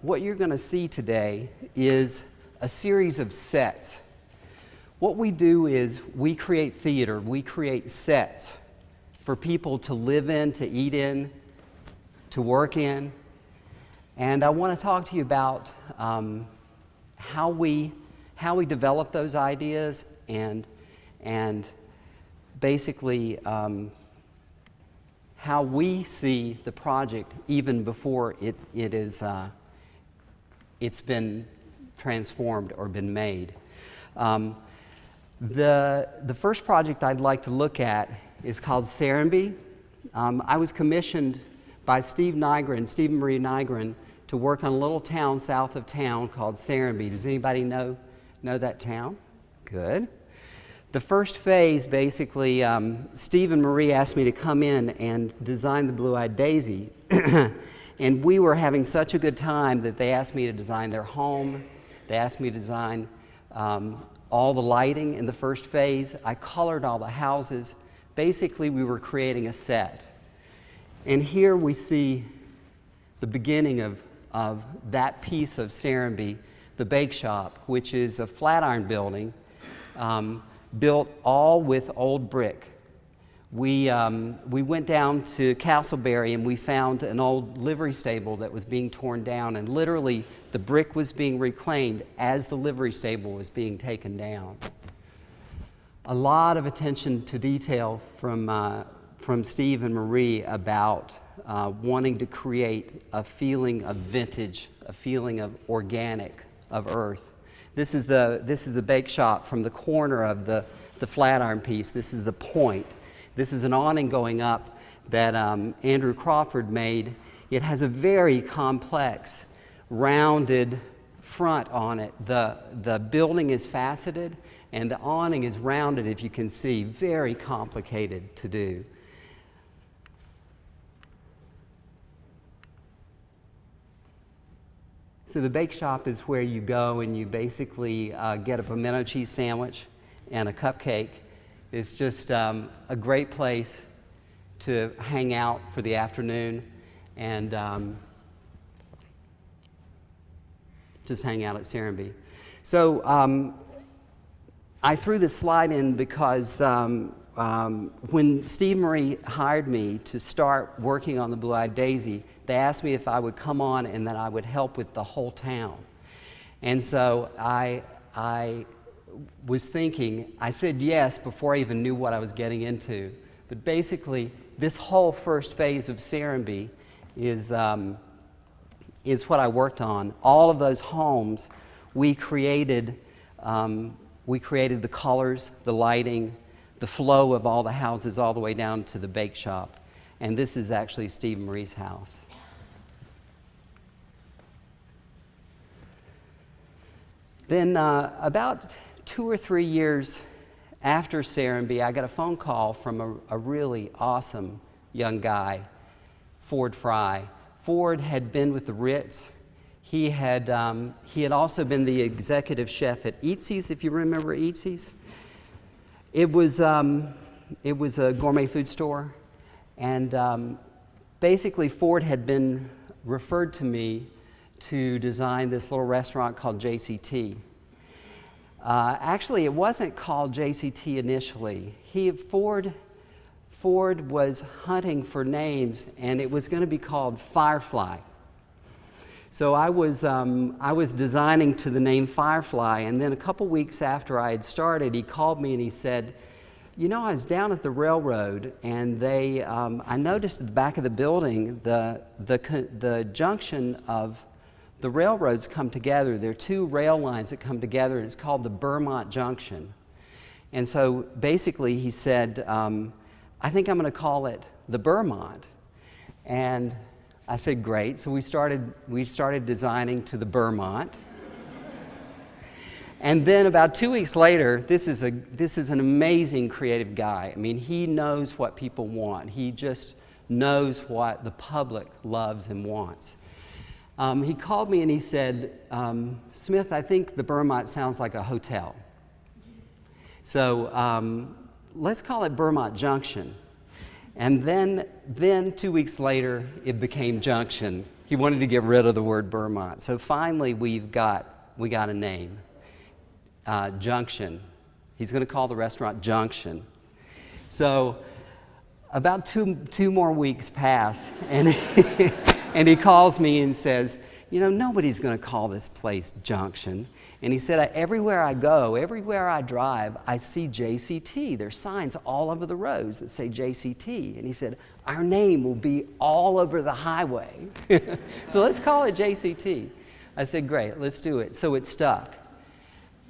What you're going to see today is a series of sets. What we do is we create theater, we create sets for people to live in, to eat in, to work in. And I want to talk to you about how we develop those ideas and basically how we see the project even before it's been transformed or been made. The first project I'd like to look at is called Serenbe. I was commissioned by Steve and Marie Nygren, to work on a little town south of town called Serenbe. Does anybody know that town? Good. The first phase, basically, Steve and Marie asked me to come in and design the Blue-Eyed Daisy. And we were having such a good time that they asked me to design their home. They asked me to design all the lighting in the first phase. I colored all the houses. Basically, we were creating a set. And here we see the beginning of that piece of Serenbe, the bake shop, which is a flat iron building built all with old brick. We went down to Castleberry and we found an old livery stable that was being torn down, and literally the brick was being reclaimed as the livery stable was being taken down. A lot of attention to detail from Steve and Marie about wanting to create a feeling of vintage, a feeling of organic, of earth. This is the bake shop from the corner of the flat iron piece. This is the point. This is an awning going up that Andrew Crawford made. It has a very complex, rounded front on it. The building is faceted and the awning is rounded, if you can see. Very complicated to do. So the bake shop is where you go and you basically get a pimento cheese sandwich and a cupcake. It's just a great place to hang out for the afternoon and just hang out at Serenbe. So I threw this slide in because when Steve Marie hired me to start working on the Blue-Eyed Daisy, they asked me if I would come on and that I would help with the whole town. And so I was thinking, I said yes before I even knew what I was getting into. But basically, this whole first phase of Serenbe is what I worked on. All of those homes, we created the colors, the lighting, the flow of all the houses all the way down to the bake shop. And this is actually Steve and Marie's house. Then about 2 or 3 years after Serenbe, I got a phone call from a really awesome young guy, Ford Fry. Ford had been with the Ritz. He had also been the executive chef at Eatsy's, if you remember Eatsy's. It was a gourmet food store, and basically Ford had been referred to me to design this little restaurant called JCT. Actually, it wasn't called JCT initially. Ford was hunting for names, and it was going to be called Firefly. So I was designing to the name Firefly, and then a couple weeks after I had started, he called me and he said, "You know, I was down at the railroad, and I noticed at the back of the building the junction of the railroads come together. There are 2 rail lines that come together, and it's called the Vermont Junction." And so basically he said, "I think I'm going to call it the Vermont." And I said, great. So we started designing to the Vermont. And then about 2 weeks later, this is an amazing creative guy. I mean, he knows what people want. He just knows what the public loves and wants. He called me and he said, Smith, I think the Vermont sounds like a hotel. So let's call it Vermont Junction. And then 2 weeks later, it became Junction. He wanted to get rid of the word Vermont. So finally, we got a name, Junction. He's going to call the restaurant Junction. So about two more weeks pass, and and he calls me and says, you know, nobody's going to call this place Junction. And he said, everywhere I go, everywhere I drive, I see JCT. There's signs all over the roads that say JCT. And he said, our name will be all over the highway. So let's call it JCT. I said, great, let's do it. So it stuck.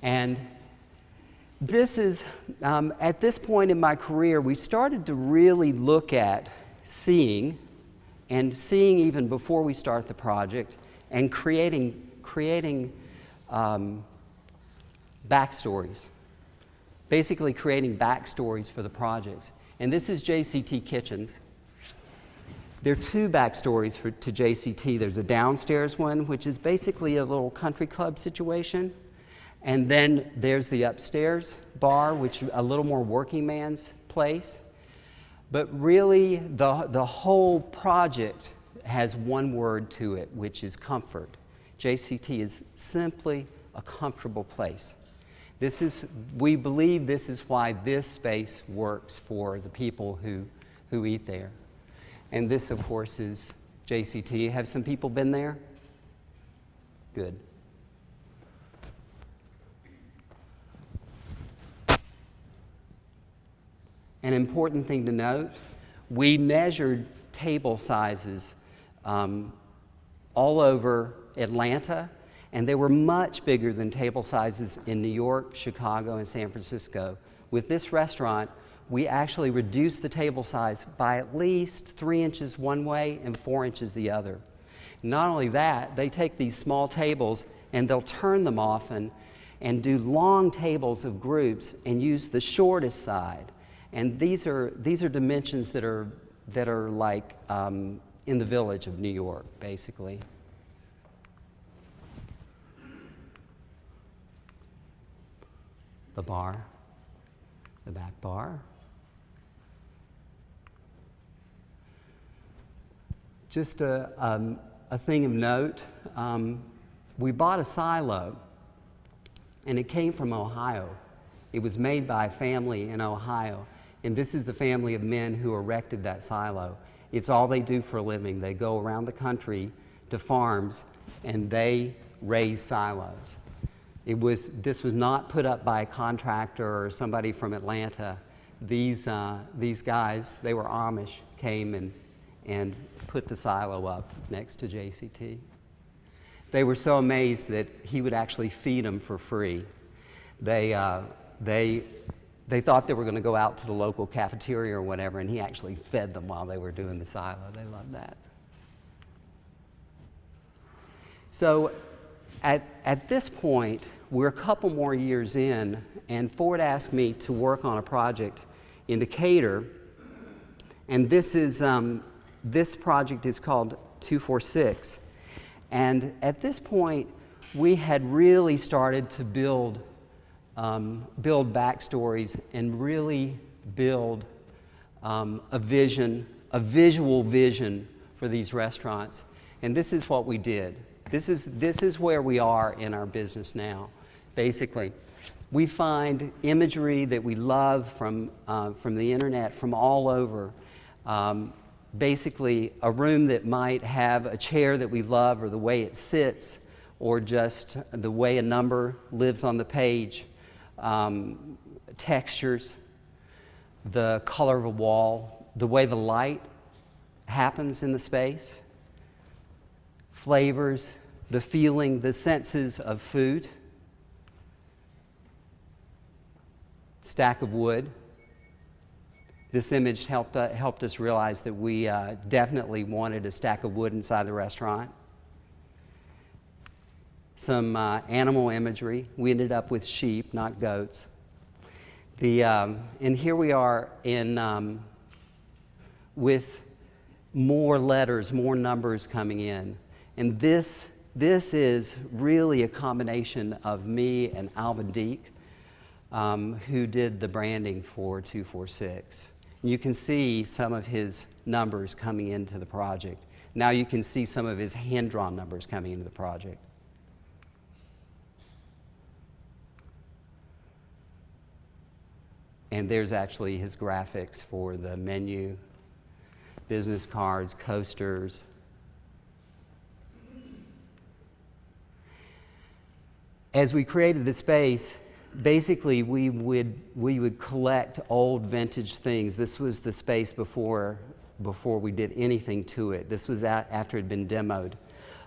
And this is, at this point in my career, we started to really look at seeing even before we start the project, and creating backstories, basically creating backstories for the projects. And this is JCT Kitchens. There are two backstories to JCT. There's a downstairs one, which is basically a little country club situation. And then there's the upstairs bar, which is a little more working man's place. But really, the whole project has one word to it, which is comfort. JCT is simply a comfortable place. We believe this is why this space works for the people who eat there. And this, of course, is JCT. Have some people been there? Good. An important thing to note, we measured table sizes all over Atlanta, and they were much bigger than table sizes in New York, Chicago, and San Francisco. With this restaurant, we actually reduced the table size by at least 3 inches one way and 4 inches the other. Not only that, they take these small tables and they'll turn them often and do long tables of groups and use the shortest side. And these are dimensions that are like in the Village of New York, basically. The bar, the back bar. Just a thing of note, we bought a silo, and it came from Ohio. It was made by a family in Ohio, and this is the family of men who erected that silo. It's all they do for a living. They go around the country to farms, and they raise silos. This was not put up by a contractor or somebody from Atlanta. These guys, they were Amish, came and put the silo up next to JCT. They were so amazed that he would actually feed them for free. They thought they were going to go out to the local cafeteria or whatever, and he actually fed them while they were doing the silo. They loved that. So at this point, we're a couple more years in, and Ford asked me to work on a project in Decatur, and this project is called 246. And at this point, we had really started to build backstories and really build a visual vision for these restaurants. And this is what we did. This is where we are in our business now. Basically, we find imagery that we love from the internet, from all over. Basically, a room that might have a chair that we love, or the way it sits, or just the way a number lives on the page. Textures, the color of a wall, the way the light happens in the space, flavors, the feeling, the senses of food, stack of wood, This image helped us realize that we definitely wanted a stack of wood inside the restaurant. Some animal imagery. We ended up with sheep, not goats. And here we are with more letters, more numbers coming in. And this is really a combination of me and Alvin Deek, who did the branding for 246. You can see some of his numbers coming into the project. Now you can see some of his hand-drawn numbers coming into the project. And there's actually his graphics for the menu, business cards, coasters. As we created the space, basically we would collect old vintage things. This was the space before we did anything to it. This was after it had been demoed.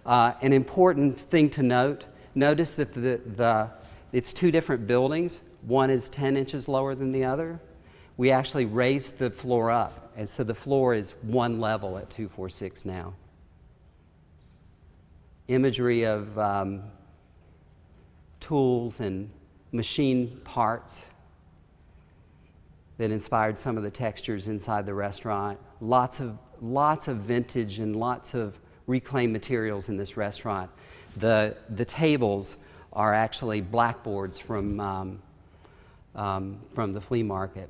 An important thing to notice that it's two different buildings. One is 10 inches lower than the other. We actually raised the floor up, and so the floor is one level at 246 now. Imagery of tools and machine parts that inspired some of the textures inside the restaurant. Lots of vintage and lots of reclaimed materials in this restaurant. The tables are actually blackboards from the flea market.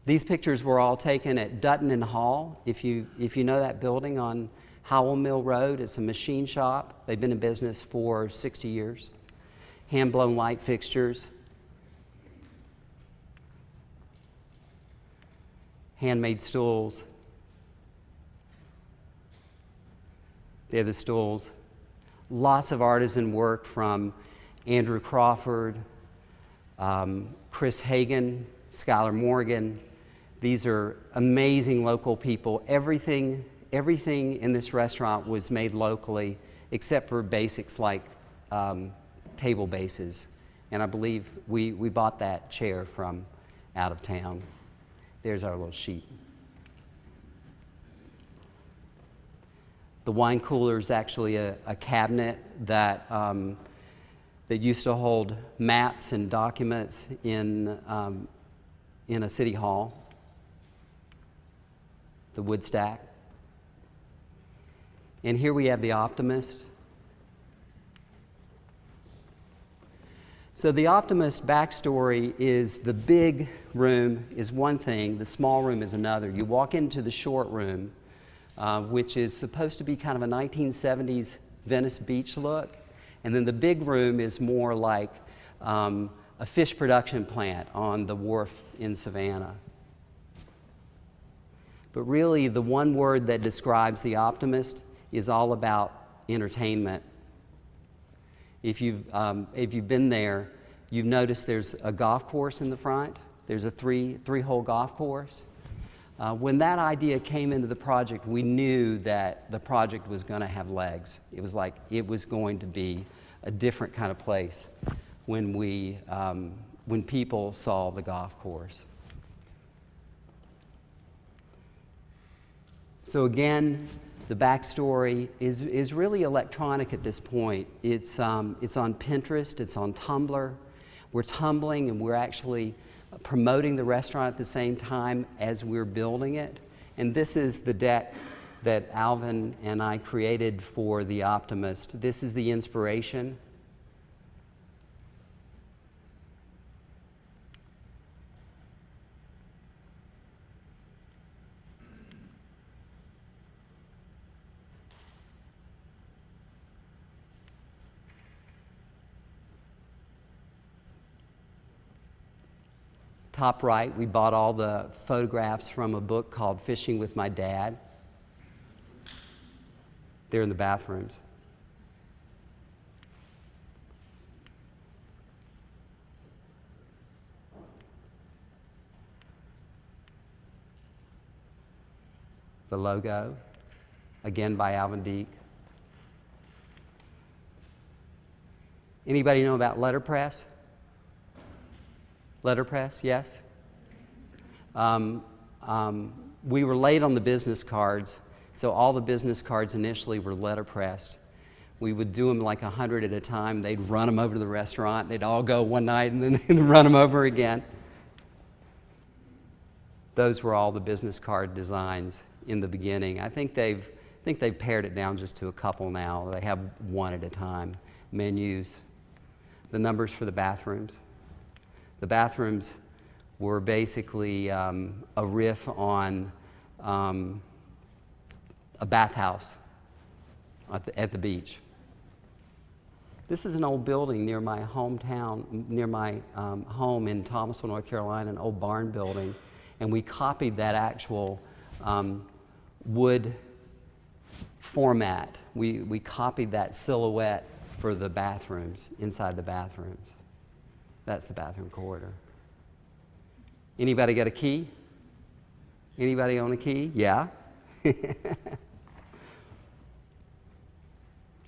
These pictures were all taken at Dutton and Hall. If you know that building on Howell Mill Road, it's a machine shop. They've been in business for 60 years. Hand-blown light fixtures, handmade stools. They're the stools. Lots of artisan work from Andrew Crawford, Chris Hagan, Skylar Morgan. These are amazing local people. Everything in this restaurant was made locally, except for basics like table bases. And I believe we bought that chair from out of town. There's our little sheet. The wine cooler is actually a cabinet that used to hold maps and documents in a city hall. The wood stack. And here we have the Optimist. So the Optimist backstory is the big room is one thing, the small room is another. You walk into the short room, which is supposed to be kind of a 1970s Venice Beach look. And then the big room is more like a fish production plant on the wharf in Savannah. But really, the one word that describes the Optimist is all about entertainment. If you've been there, you've noticed there's a golf course in the front. There's a three-hole golf course. When that idea came into the project, we knew that the project was going to have legs. It was like it was going to be a different kind of place when people saw the golf course. So again, the backstory is really electronic at this point. It's on Pinterest, it's on Tumblr. We're tumbling and we're actually promoting the restaurant at the same time as we're building it. And this is the deck that Alvin and I created for the Optimist. This is the inspiration. Top right, we bought all the photographs from a book called Fishing with My Dad. They're in the bathrooms. The logo, again by Alvin Deek. Anybody know about letterpress? Letterpress, yes. We were late on the business cards, so all the business cards initially were letterpressed. We would do them like 100 at a time. They'd run them over to the restaurant. They'd all go one night and then they'd run them over again. Those were all the business card designs in the beginning. I think they've pared it down just to a couple now. They have one at a time. Menus. The numbers for the bathrooms. The bathrooms were basically a riff on a bathhouse at the beach. This is an old building near my hometown, near my home in Thomasville, North Carolina, an old barn building. And we copied that actual wood format. We copied that silhouette for the bathrooms, inside the bathrooms. That's the bathroom corridor. Anybody got a key? Anybody own a key? Yeah? Do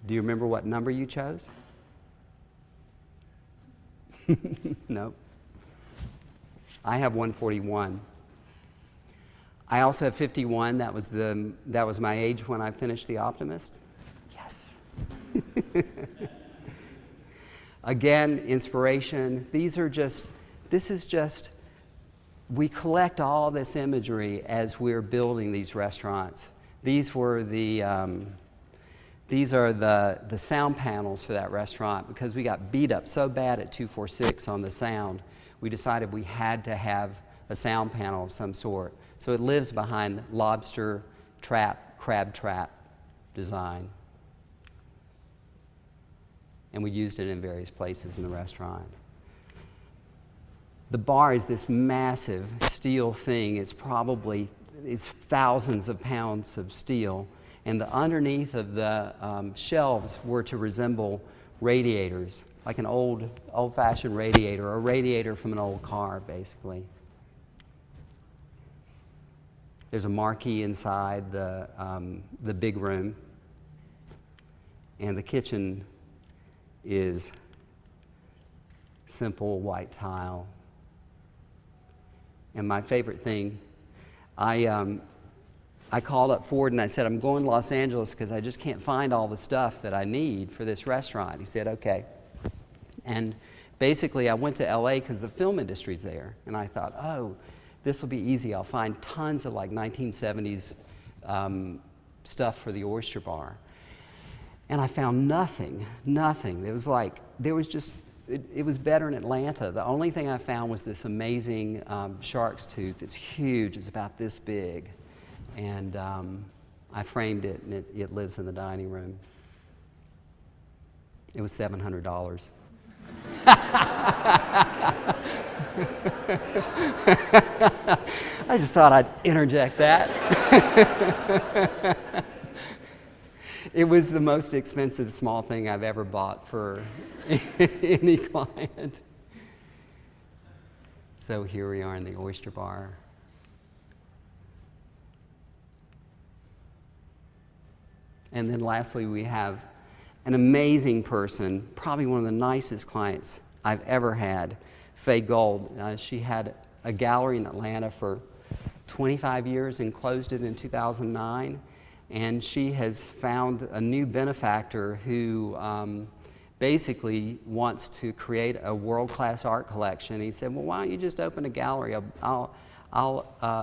you remember what number you chose? No. I have 141. I also have 51. That was my age when I finished the Optimist. Yes. Again, inspiration. We collect all this imagery as we're building these restaurants. These are the sound panels for that restaurant. Because we got beat up so bad at 246 on the sound, we decided we had to have a sound panel of some sort. So it lives behind lobster trap, crab trap design. And we used it in various places in the restaurant. The bar is this massive steel thing. It's thousands of pounds of steel. And the underneath of the shelves were to resemble radiators, like an old-fashioned radiator, or a radiator from an old car, basically. There's a marquee inside the big room, and the kitchen is simple white tile. And my favorite thing, I called up Ford and I said, I'm going to Los Angeles because I just can't find all the stuff that I need for this restaurant. He said, okay. And basically I went to LA because the film industry's there. And I thought, oh, this will be easy. I'll find tons of like 1970s stuff for the Oyster Bar. And I found nothing. It was like, it was better in Atlanta. The only thing I found was this amazing shark's tooth. It's huge. It's about this big. And I framed it, and it lives in the dining room. It was $700. I just thought I'd interject that. It was the most expensive small thing I've ever bought for any client. So here we are in the Oyster Bar. And then lastly, we have an amazing person, probably one of the nicest clients I've ever had, Faye Gold. She had a gallery in Atlanta for 25 years and closed it in 2009. And she has found a new benefactor who basically wants to create a world-class art collection. He said, well, why don't you just open a gallery? I'll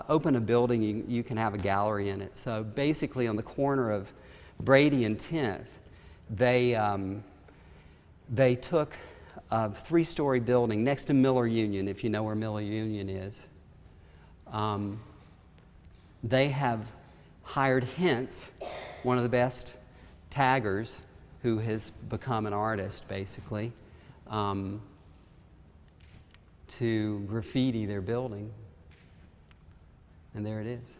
open a building, you can have a gallery in it. So basically on the corner of Brady and 10th, they took a 3-story building next to Miller Union, if you know where Miller Union is. They have hired Hintz, one of the best taggers, who has become an artist, basically, to graffiti their building. And there it is.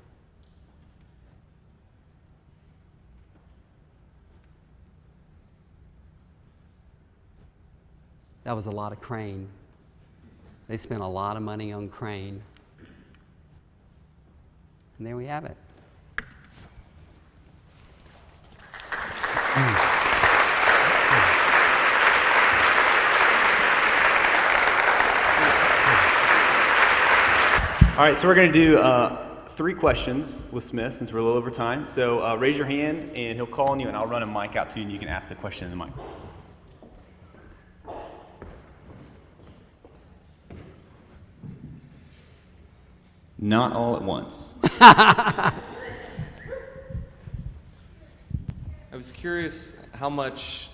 That was a lot of crane. They spent a lot of money on crane. And there we have it. All right, so we're going to do 3 questions with Smith since we're a little over time. So raise your hand, and he'll call on you, and I'll run a mic out to you, and you can ask the question in the mic. Not all at once. I was curious how much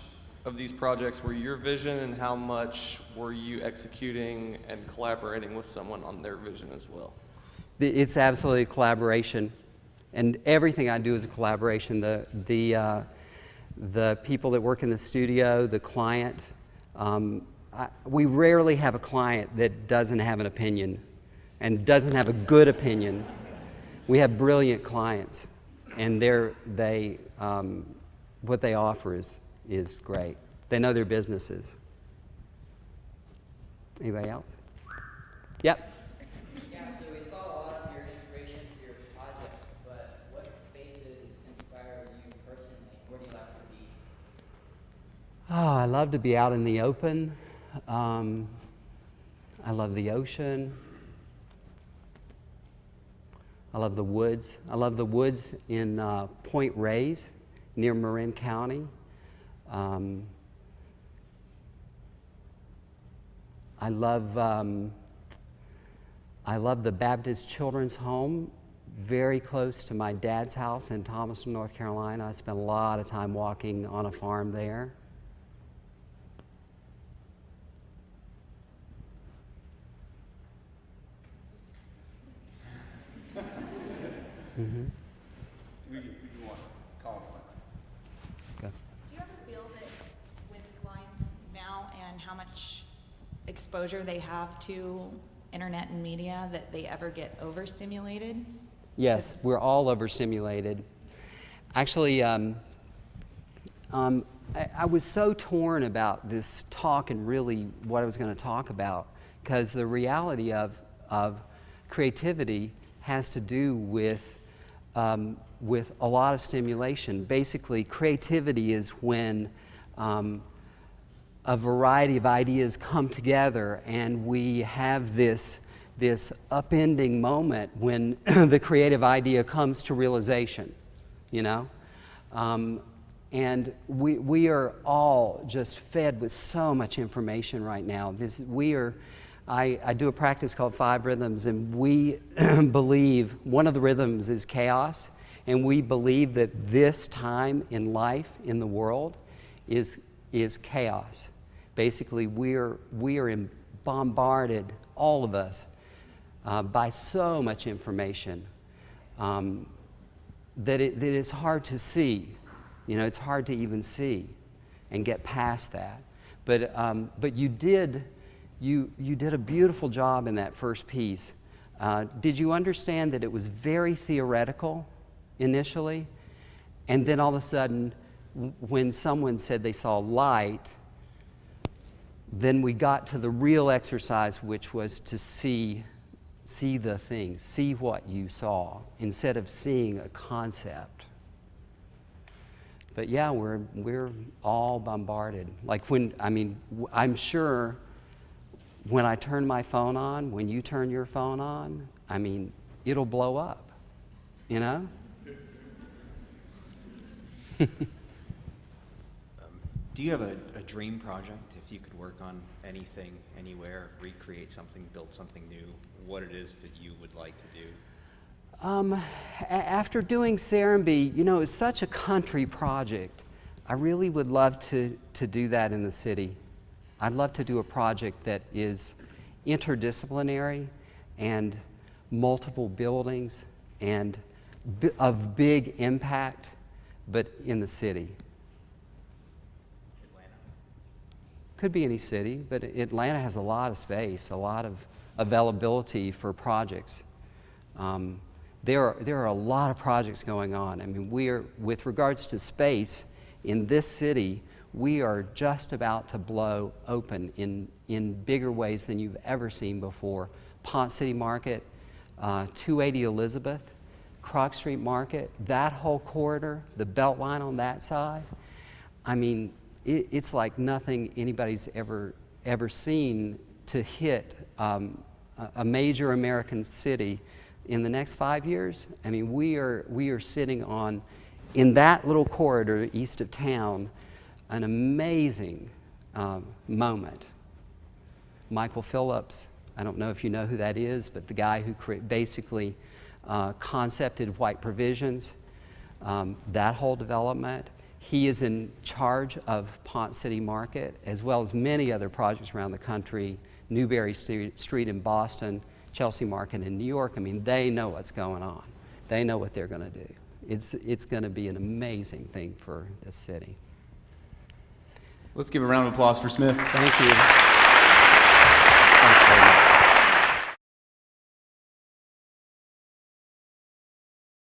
of these projects were your vision and how much were you executing and collaborating with someone on their vision as well? It's absolutely a collaboration, and everything I do is a collaboration. The people that work in the studio, the client, we rarely have a client that doesn't have an opinion and doesn't have a good opinion. We have brilliant clients, and what they offer is great. They know their businesses. Anybody else? Yep. Yeah, so we saw a lot of your inspiration for your projects, but what spaces inspire you personally? Where do you like to be? Oh, I love to be out in the open. I love the ocean. I love the woods. I love the woods in Point Reyes near Marin County. I love the Baptist Children's Home, very close to my dad's house in Thomaston, North Carolina. I spent a lot of time walking on a farm there. Mm-hmm. We want Colin. Go. Do you ever feel that with clients now and how much exposure they have to internet and media that they ever get overstimulated? Yes, we're all overstimulated. Actually, I was so torn about this talk and really what I was going to talk about, because the reality of creativity has to do with a lot of stimulation. Basically, creativity is when a variety of ideas come together and we have this upending moment when the creative idea comes to realization, you know? And we are all just fed with so much information right now. I do a practice called 5 Rhythms, and we believe one of the rhythms is chaos, and we believe that this time in life, in the world, is chaos. Basically, we are bombarded, all of us, by so much information that it is hard to see. You know, it's hard to even see and get past that. But you did a beautiful job in that first piece. Did you understand that it was very theoretical initially, and then all of a sudden, when someone said they saw light, then we got to the real exercise, which was to see the thing, see what you saw, instead of seeing a concept. But yeah, we're all bombarded. Like I'm sure when I turn my phone on, when you turn your phone on, it'll blow up, you know? Do you have a dream project? If you could work on anything, anywhere, recreate something, build something new, what it is that you would like to do? After doing Serenbe, you know, it's such a country project. I really would love to do that in the city. I'd love to do a project that is interdisciplinary and multiple buildings and of big impact, but in the city. Atlanta? Could be any city, but Atlanta has a lot of space, a lot of availability for projects. There are a lot of projects going on. With regards to space, in this city, we are just about to blow open in bigger ways than you've ever seen before. Pont City Market, 280 Elizabeth, Krog Street Market, that whole corridor, the Beltline on that side. It's like nothing anybody's ever seen to hit a major American city in the next 5 years. I mean, we are sitting on, in that little corridor east of town, an amazing moment. Michael Phillips, I don't know if you know who that is, but the guy who basically concepted White Provisions, that whole development. He is in charge of Ponce City Market, as well as many other projects around the country, Newberry Street in Boston, Chelsea Market in New York. I mean, they know what's going on. They know what they're going to do. It's going to be an amazing thing for this city. Let's give a round of applause for Smith. Thank you. Thanks very much.